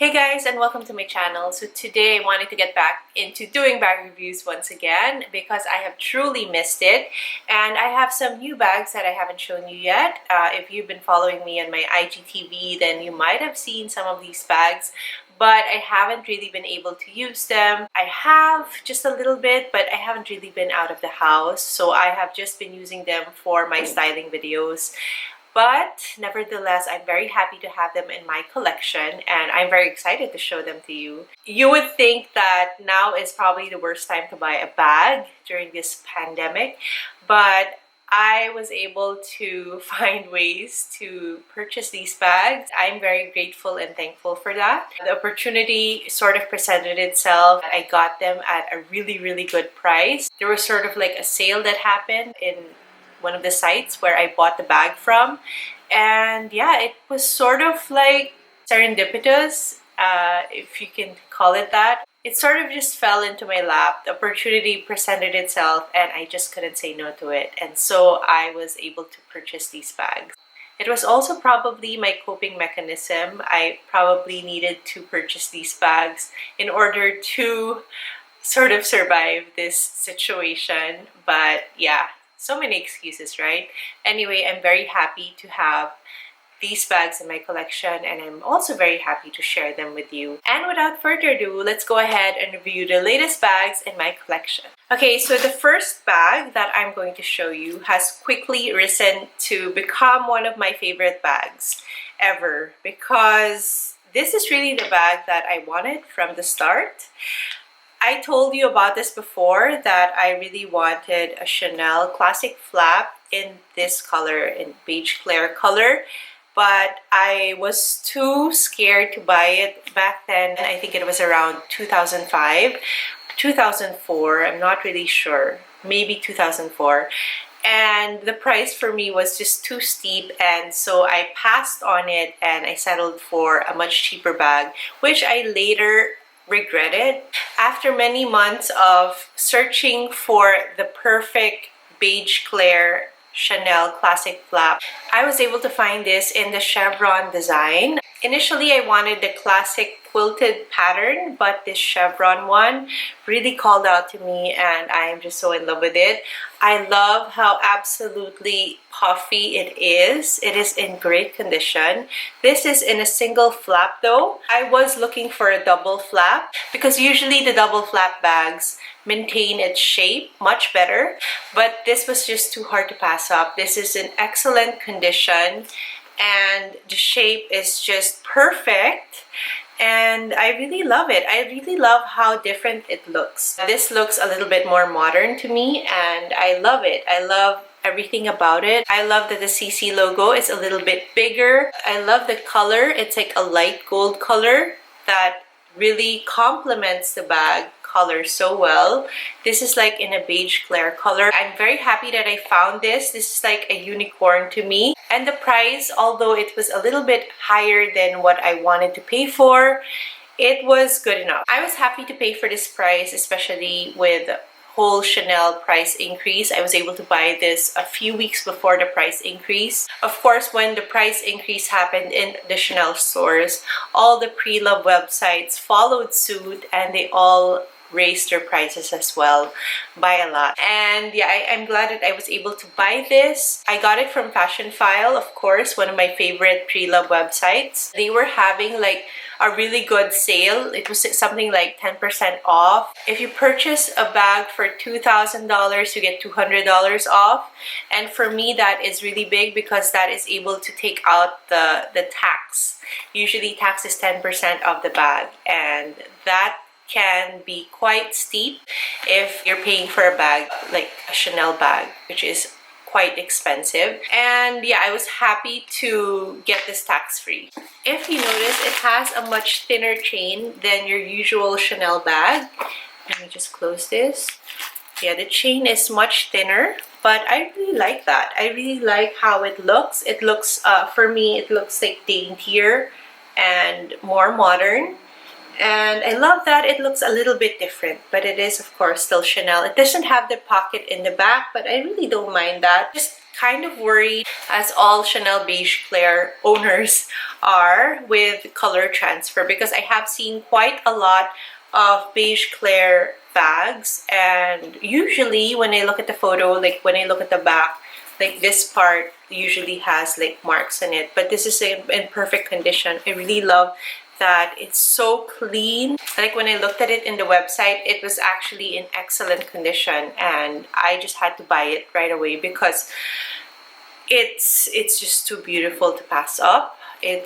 Hey guys, and welcome to my channel. So today I wanted to get back into doing bag reviews once again because I have truly missed it, and I have some new bags that I haven't shown you yet. If you've been following me on my IGTV, then you might have seen some of these bags, but I haven't really been able to use them. I have just a little bit, but I haven't really been out of the house, so I have just been using them for my styling videos. But nevertheless, I'm very happy to have them in my collection, and I'm very excited to show them to you. You would think that now is probably the worst time to buy a bag during this pandemic, but I was able to find ways to purchase these bags. I'm very grateful and thankful for that. The opportunity sort of presented itself. I got them at a really good price. There was sort of like a sale that happened in one of the sites where I bought the bag from, and yeah, it was sort of like serendipitous, if you can call it that. It sort of just fell into my lap. The opportunity presented itself and I just couldn't say no to it, and so I was able to purchase these bags. It was also probably my coping mechanism. I probably needed to purchase these bags in order to sort of survive this situation, but yeah, so many excuses, right? Anyway, I'm very happy to have these bags in my collection, and I'm also very happy to share them with you. And without further ado, let's go ahead and review the latest bags in my collection. Okay, so the first bag that I'm going to show you has quickly risen to become one of my favorite bags ever, because this is really the bag that I wanted from the start. I told you about this before, that I really wanted a Chanel classic flap in this color, in beige clear color, but I was too scared to buy it back then. I think it was around 2005, 2004, I'm not really sure, maybe 2004. And the price for me was just too steep, and so I passed on it and I settled for a much cheaper bag, which I later regretted. After many months of searching for the perfect beige clear Chanel classic flap, I was able to find this in the chevron design. Initially, I wanted the classic quilted pattern, but this chevron one really called out to me, and I am just so in love with it. I love how absolutely puffy it is. It is in great condition. This is in a single flap though. I was looking for a double flap because usually the double flap bags maintain its shape much better, but this was just too hard to pass up. This is in excellent condition and the shape is just perfect, and I really love it. I really love how different it looks. This looks a little bit more modern to me, and I love it. I love everything about it. I love that the CC logo is a little bit bigger. I love the color. It's like a light gold color that really complements the bag color so well. This is like in a beige clear color. I'm very happy that I found this. This is like a unicorn to me. And the price, although it was a little bit higher than what I wanted to pay for, it was good enough. I was happy to pay for this price, especially with whole Chanel price increase. I was able to buy this a few weeks before the price increase. Of course, when the price increase happened in the Chanel stores, all the Preloved websites followed suit, and they all raised their prices as well by a lot. And yeah, I'm glad that I was able to buy this. I got it from Fashion File, of course, one of my favorite Preloved websites. They were having like a really good sale. It was something like 10% off. If you purchase a bag for $2,000, you get $200 off. And for me, that is really big because that is able to take out the tax. Usually tax is 10% of the bag, and that can be quite steep if you're paying for a bag like a Chanel bag, which is quite expensive. And yeah, I was happy to get this tax-free. If you notice, it has a much thinner chain than your usual Chanel bag. Let me just close this. Yeah, the chain is much thinner, but I really like that. I really like how it looks. It looks, for me, it looks like daintier and more modern. And I love that it looks a little bit different, but it is of course still Chanel. It doesn't have the pocket in the back, but I really don't mind that. Just kind of worried, as all Chanel Beige Claire owners are, with color transfer, because I have seen quite a lot of Beige Claire bags, and usually when I look at the photo, like when I look at the back, like this part usually has like marks in it, but this is in perfect condition. I really love that it's so clean. Like when I looked at it in the website, it was actually in excellent condition, and I just had to buy it right away because it's just too beautiful to pass up. It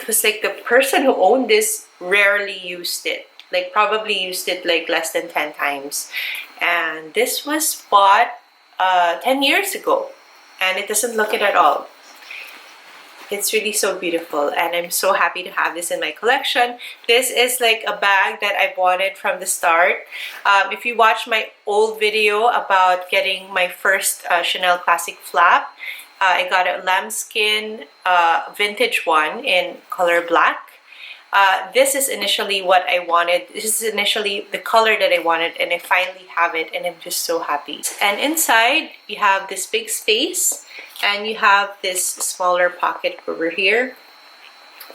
was like the person who owned this rarely used it, like probably used it like less than 10 times. And this was bought 10 years ago, and it doesn't look it at all. It's really so beautiful, and I'm so happy to have this in my collection. This is like a bag that I wanted from the start. If you watch my old video about getting my first Chanel Classic flap, I got a lambskin vintage one in color black. This is initially what I wanted. This is initially the color that I wanted, and I finally have it, and I'm just so happy. And inside, you have this big space, and you have this smaller pocket over here,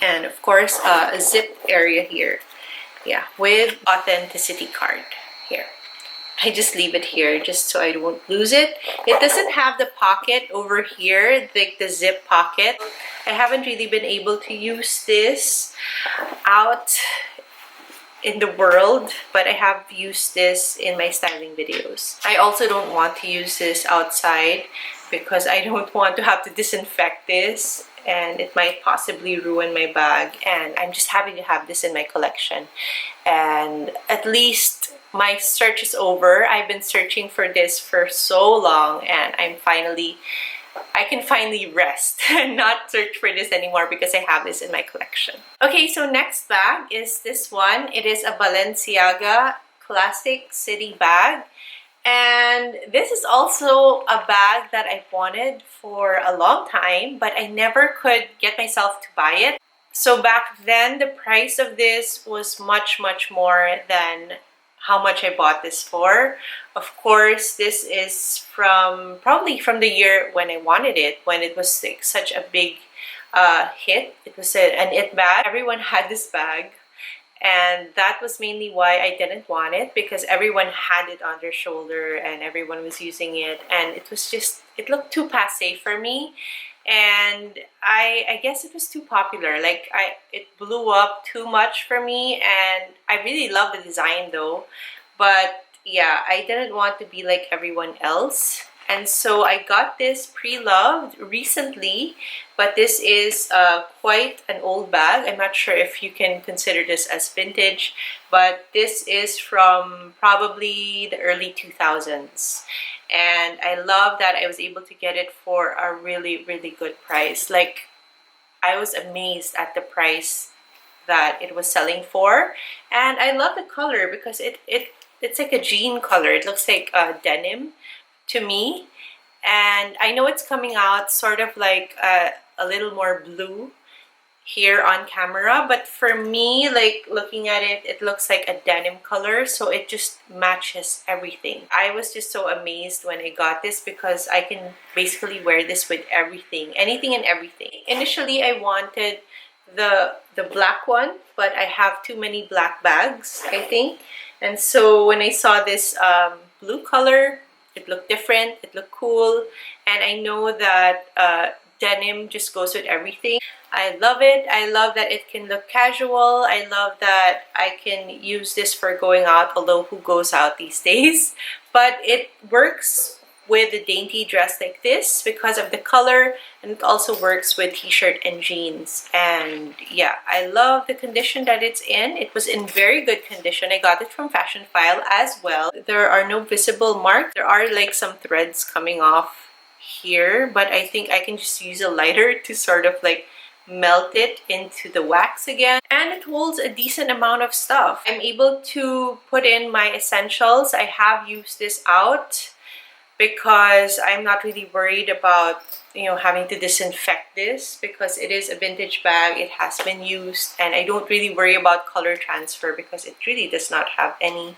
and of course, a zip area here. Yeah, with authenticity card here. I just leave it here just so I don't lose it. It doesn't have the pocket over here, like the zip pocket. I haven't really been able to use this out in the world, but I have used this in my styling videos. I also don't want to use this outside because I don't want to have to disinfect this, and it might possibly ruin my bag, and I'm just happy to have this in my collection. And at least my search is over. I've been searching for this for so long, and I can finally rest and not search for this anymore because I have this in my collection. Okay, so next bag is this one. It is a Balenciaga Classic City bag. And this is also a bag that I've wanted for a long time, but I never could get myself to buy it. So back then, the price of this was much, much more than how much I bought this for. Of course, this is probably from the year when I wanted it, when it was like such a big hit. It was an it bag. Everyone had this bag. And that was mainly why I didn't want it, because everyone had it on their shoulder and everyone was using it, and it looked too passé for me, and I guess it was too popular. Like it blew up too much for me, and I really love the design though, but yeah, I didn't want to be like everyone else. And so I got this Preloved recently, but this is quite an old bag. I'm not sure if you can consider this as vintage, but this is from probably the early 2000s. And I love that I was able to get it for a really, really good price. Like, I was amazed at the price that it was selling for. And I love the color because it's like a jean color. It looks like denim to me, and I know it's coming out sort of like a little more blue here on camera, but for me, like looking at it, it looks like a denim color, so it just matches everything. I was just so amazed when I got this because I can basically wear this with everything, anything and everything. Initially, I wanted the black one, but I have too many black bags, I think, and so when I saw this blue color, it looked different, it looked cool, and I know that denim just goes with everything. I love it. I love that it can look casual. I love that I can use this for going out, although who goes out these days? But it works with a dainty dress like this because of the color, and it also works with t-shirt and jeans. And yeah, I love the condition that it's in. It was in very good condition. I got it from Fashion File as well. There are no visible marks. There are like some threads coming off here, but I think I can just use a lighter to sort of like melt it into the wax again, and it holds a decent amount of stuff. I'm able to put in my essentials. I have used this out because I'm not really worried about, you know, having to disinfect this because it is a vintage bag. It has been used, and I don't really worry about color transfer because it really does not have any.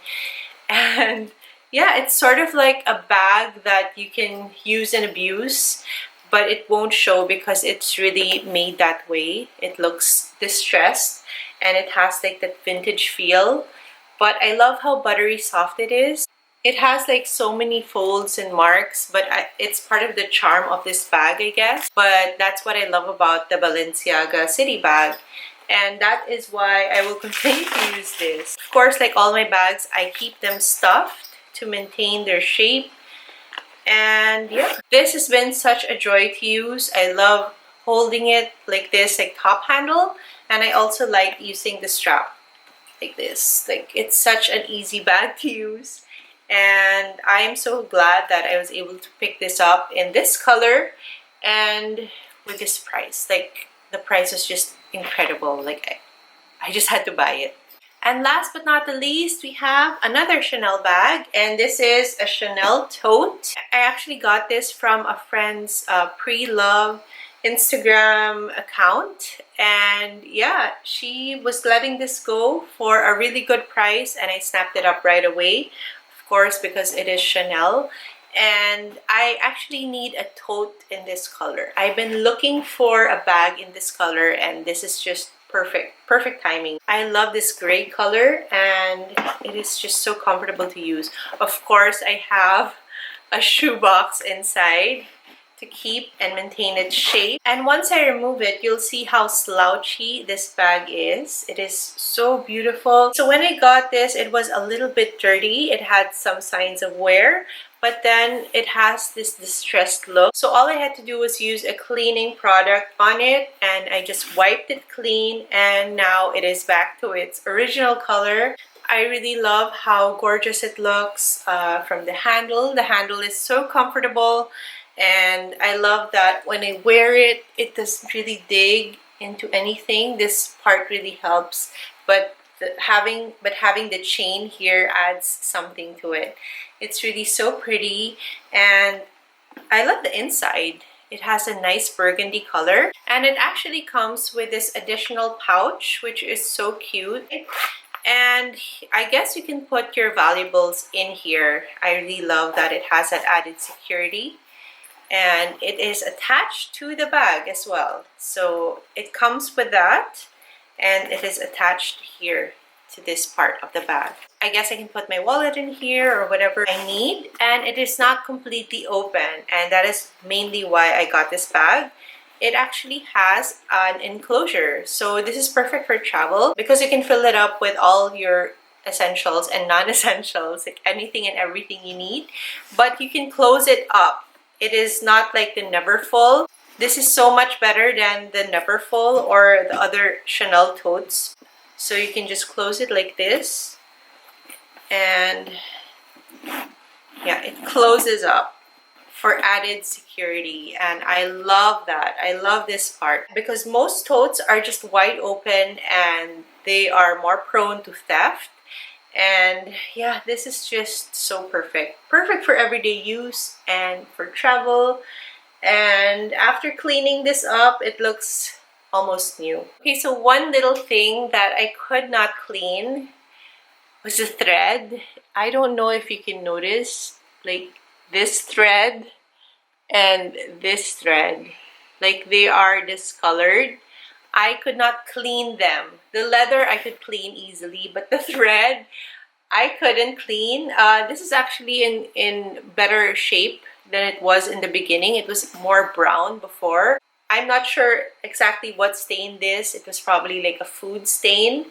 And yeah, it's sort of like a bag that you can use and abuse, but it won't show because it's really made that way. It looks distressed and it has like that vintage feel. But I love how buttery soft it is. It has like so many folds and marks, but it's part of the charm of this bag, I guess. But that's what I love about the Balenciaga City bag. And that is why I will continue to use this. Of course, like all my bags, I keep them stuffed to maintain their shape. And yeah, this has been such a joy to use. I love holding it like this, like top handle. And I also like using the strap like this. Like, it's such an easy bag to use. And I am so glad that I was able to pick this up in this color and with this price. Like, the price was just incredible. Like, I just had to buy it. And last but not the least, we have another Chanel bag, and this is a Chanel tote. I actually got this from a friend's Preloved Instagram account, and yeah, she was letting this go for a really good price, and I snapped it up right away, of course, because it is Chanel. And I actually need a tote in this color. I've been looking for a bag in this color, and this is just perfect timing. I love this gray color, and it is just so comfortable to use. Of course, I have a shoebox inside to keep and maintain its shape. And once I remove it, you'll see how slouchy this bag is. It is so beautiful. So when I got this, it was a little bit dirty. It had some signs of wear, but then it has this distressed look. So all I had to do was use a cleaning product on it, and I just wiped it clean, and now it is back to its original color. I really love how gorgeous it looks from the handle. The handle is so comfortable, and I love that when I wear it, it doesn't really dig into anything. This part really helps, but having the chain here adds something to it. It's really so pretty, and I love the inside. It has a nice burgundy color, and it actually comes with this additional pouch, which is so cute. And I guess you can put your valuables in here. I really love that it has that added security. And it is attached to the bag as well. So it comes with that, and it is attached here to this part of the bag. I guess I can put my wallet in here or whatever I need. And it is not completely open, and that is mainly why I got this bag. It actually has an enclosure. So this is perfect for travel because you can fill it up with all your essentials and non-essentials, like anything and everything you need. But you can close it up. It is not like the Neverfull. This is so much better than the Neverfull or the other Chanel totes. So you can just close it like this, and yeah, it closes up for added security. And I love that. I love this part because most totes are just wide open and they are more prone to theft. And yeah, this is just so perfect for everyday use and for travel. And after cleaning this up, it looks almost new. Okay, so one little thing that I could not clean was the thread. I don't know if you can notice, like this thread and this thread, like they are discolored. I could not clean them. The leather I could clean easily, but the thread I couldn't clean. This is actually in better shape than it was in the beginning. It was more brown before. I'm not sure exactly what stained this. It was probably like a food stain.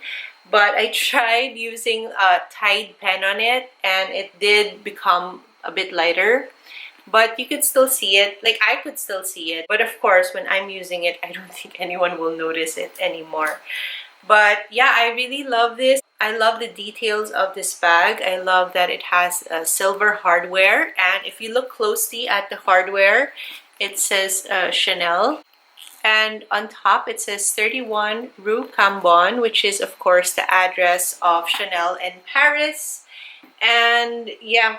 But I tried using a Tide pen on it, and it did become a bit lighter. But you could still see it. Like, I could still see it. But of course, when I'm using it, I don't think anyone will notice it anymore. But yeah, I really love this. I love the details of this bag. I love that it has silver hardware. And if you look closely at the hardware, it says Chanel. And on top, it says 31 Rue Cambon, which is, of course, the address of Chanel in Paris. And yeah,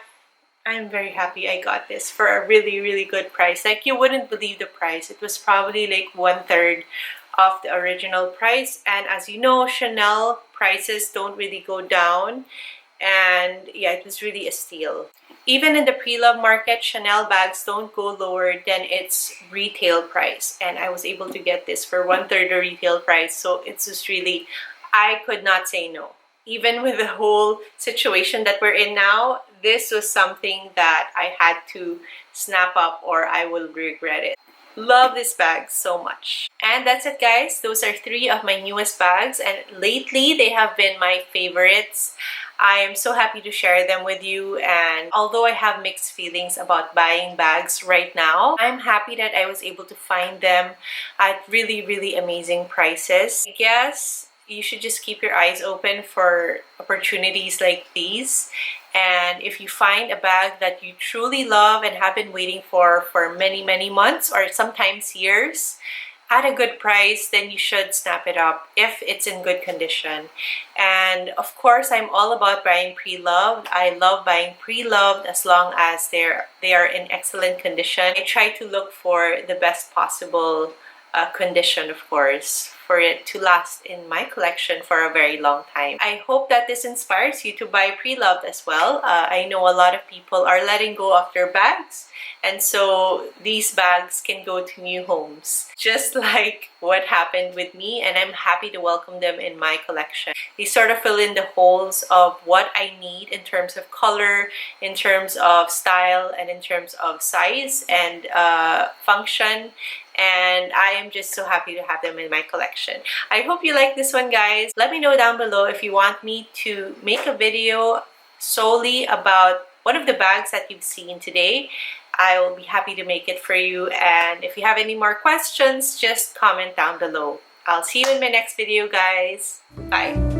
I'm very happy I got this for a really good price. Like, you wouldn't believe the price. It was probably like 1/3 of the original price. And as you know, Chanel prices don't really go down. And yeah, it was really a steal. Even in the pre-love market, Chanel bags don't go lower than its retail price. And I was able to get this for 1/3 the retail price. So it's just really, I could not say no. Even with the whole situation that we're in now, this was something that I had to snap up or I will regret it. Love this bag so much. And that's it, guys. Those are 3 of my newest bags, and lately they have been my favorites. I am so happy to share them with you, and although I have mixed feelings about buying bags right now, I'm happy that I was able to find them at really, really amazing prices. I guess you should just keep your eyes open for opportunities like these. And if you find a bag that you truly love and have been waiting for many, many months or sometimes years at a good price, then you should snap it up if it's in good condition. And of course, I'm all about buying pre-loved. I love buying pre-loved as long as they are in excellent condition. I try to look for the best possible condition, of course, for it to last in my collection for a very long time. I hope that this inspires you to buy pre-loved as well. I know a lot of people are letting go of their bags, and so these bags can go to new homes, just like what happened with me, and I'm happy to welcome them in my collection. They sort of fill in the holes of what I need in terms of color, in terms of style, and in terms of size and function. And I am just so happy to have them in my collection. I hope you like this one, guys. Let me know down below if you want me to make a video solely about one of the bags that you've seen today. I will be happy to make it for you. And if you have any more questions, just comment down below. I'll see you in my next video, guys. Bye.